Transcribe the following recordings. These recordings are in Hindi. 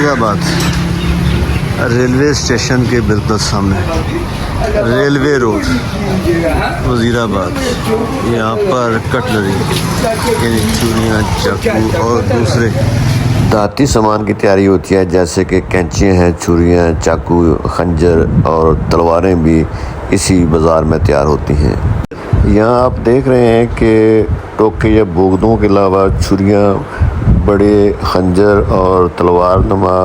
वज़ीराबाद रेलवे स्टेशन के बिल्कुल सामने रेलवे रोड वज़ीराबाद। यहाँ पर कटलरी यानी चूड़ियाँ, चाकू और दूसरे दाती सामान की तैयारी होती है, जैसे कि कैंचियाँ हैं, छुरियाँ, चाकू, खंजर और तलवारें भी इसी बाज़ार में तैयार होती हैं। यहाँ आप देख रहे हैं कि टोके या बोगदों के अलावा छुरियाँ, बड़े खंजर और तलवार नुमा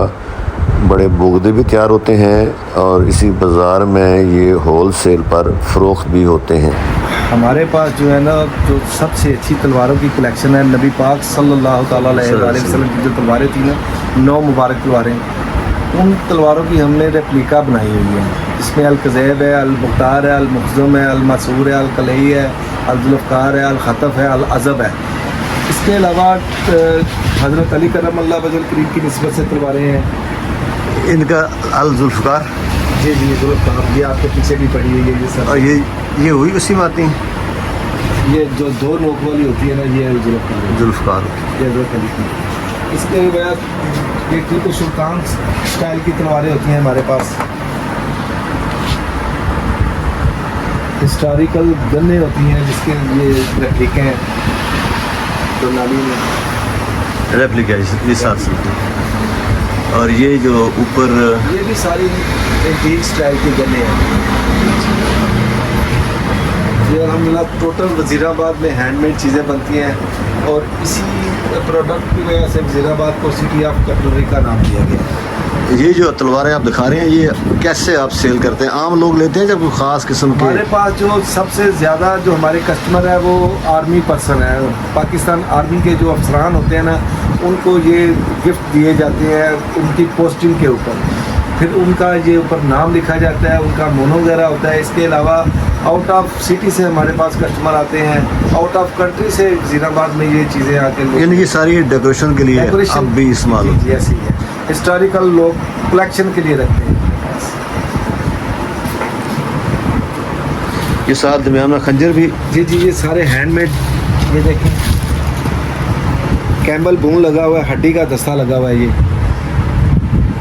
बड़े बोगदे भी तैयार होते हैं और इसी बाज़ार में ये होल सेल पर फ़रोख्त भी होते हैं। हमारे पास जो है ना, जो सबसे अच्छी तलवारों की कलेक्शन है। नबी पाक सल्लल्लाहु अलैहि वसल्लम की जो तलवारें थी ना, 9 मुबारक तलवारें, उन तलवारों की हमने रेप्लिका बनाई हुई है। इसमें अल-कज़ैब है, अल-मुख्तार है, अल-मुख़ज़म है, अल-मसूर है, अल-कलई है, अल-ज़ुल्फ़कार है, अल-ख़तफ़ है, अल-अज़ब है। इसके अलावा हज़रत अली करमल्लाहु वजहुल करीम की निस्बत से तलवारें हैं। इनका अल-ज़ुल्फ़कार, जी ज़ुल्फ़कार, ये आपके पीछे भी पड़ी हुई है ये सब। और ये हुई उसी में आती हैं। ये जो 2 नोक वाली होती है ना, ये ज़ुल्फ़कार, ज़ुल्फ़कार ये हज़रत अली की। इसके बाद ये टीपू सुल्तान स्टाइल की तलवारें होती हैं हमारे पास। हिस्टोरिकल गन्ने होती हैं जिसके ये रेप्लिके हैं, तो नाली में रेप्लिका ये साथ साथ। और ये जो ऊपर ये भी सारी एंटीक स्टाइल के गन्ने हैं। ये अल्हम्दुलिल्लाह टोटल वज़ीराबाद में हैंडमेड चीज़ें बनती हैं और इसी प्रोडक्ट की वजह से वज़ीराबाद को सिटी ऑफ कटलरी का नाम दिया गया। ये जो तलवारें आप दिखा रहे हैं, ये कैसे आप सेल करते हैं? आम लोग लेते हैं जब कोई ख़ास किस्म के? हमारे पास जो सबसे ज़्यादा जो हमारे कस्टमर है वो आर्मी पर्सन है। पाकिस्तान आर्मी के जो अफसरान होते हैं ना, उनको ये गिफ्ट दिए जाते हैं उनकी पोस्टिंग के ऊपर। फिर उनका ये ऊपर नाम लिखा जाता है, उनका मोनो वगैरह होता है। इसके अलावा आउट ऑफ सिटी से हमारे पास कस्टमर आते हैं, आउट ऑफ कंट्री से वज़ीराबाद में ये चीज़ें आके यानी कि सारी डेकोरेशन के लिए अब भी इस्तेमाल होती है। ऐसी है, हिस्टोरिकल लोग कलेक्शन के लिए रखते हैं। ये साथ दरमियान में खंजर भी? जी ये सारे हैंडमेड। ये देखें, कैम्बल बोन लगा हुआ है, हड्डी का दस्ता लगा हुआ है ये,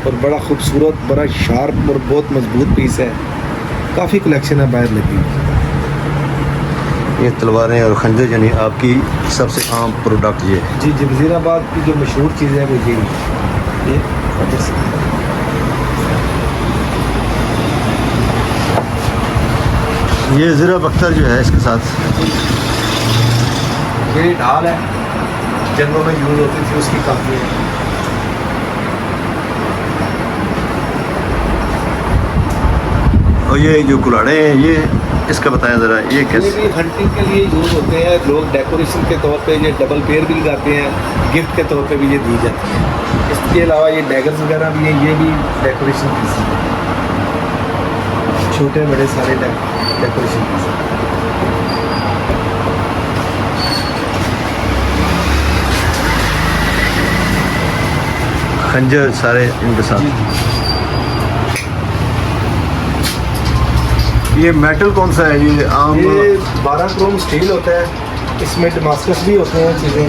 और बड़ा खूबसूरत, बड़ा शार्प और बहुत मजबूत पीस है। काफ़ी कलेक्शन है बाहर लगी। ये तलवारें और खंजर यानी आपकी सबसे आम प्रोडक्ट ये? जी वज़ीराबाद की जो मशहूर चीज़ है वो ये ज़रा बख्तर जो है इसके साथ ये ढाल है, जंगलों में यूज़ होती थी, उसकी काफ़ी है। और ये जो कुल्हाड़े हैं, ये इसका बताएं ज़रा, ये कैसे? ये भी हंटिंग के लिए यूज़ होते हैं। लोग डेकोरेशन के तौर पे ये डबल पेयर भी लगाते हैं, गिफ्ट के तौर पे भी ये दी जाती है। इसके अलावा ये डैगर्स वगैरह भी हैं, ये भी डेकोरेशन पीस हैं, छोटे बड़े सारे डेकोरेशन पीस हैं। खंजर सारे इनके साथ। ये मेटल कौन सा है? ये आम? ये 12 क्रोम स्टील होता है, इसमें डमास्कस भी होते हैं चीज़ें।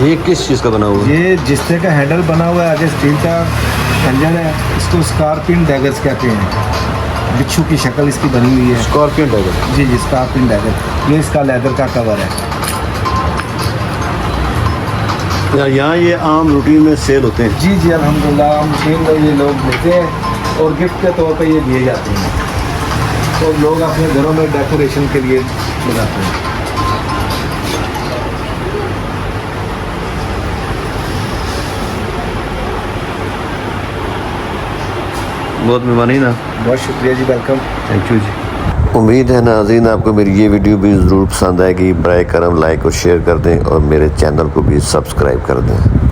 ये किस चीज़ का बना हुआ है? ये जिस्ते का हैंडल बना हुआ है, आगे स्टील का खंजर है। इसको स्कॉर्पियन डैगर्स कहते हैं। बिच्छू की शक्ल इसकी बनी हुई है। Scorpion dagger? जी स्कॉर्पियन डैगर। ये इसका लेदर का कवर है। यहाँ ये आम रूटीन में सेल होते हैं? जी अल्हम्दुलिल्लाह आम रूटीन में ये लोग लेते हैं और गिफ्ट के तौर पे ये दिए जाते हैं, तो लोग अपने घरों में डेकोरेशन के लिए लगाते हैं। बहुत मेहरबानी ना। बहुत शुक्रिया जी, वेलकम। थैंक यू जी। उम्मीद है नाज़रीन आपको मेरी ये वीडियो भी ज़रूर पसंद आएगी। बराए करम लाइक और शेयर कर दें और मेरे चैनल को भी सब्सक्राइब कर दें।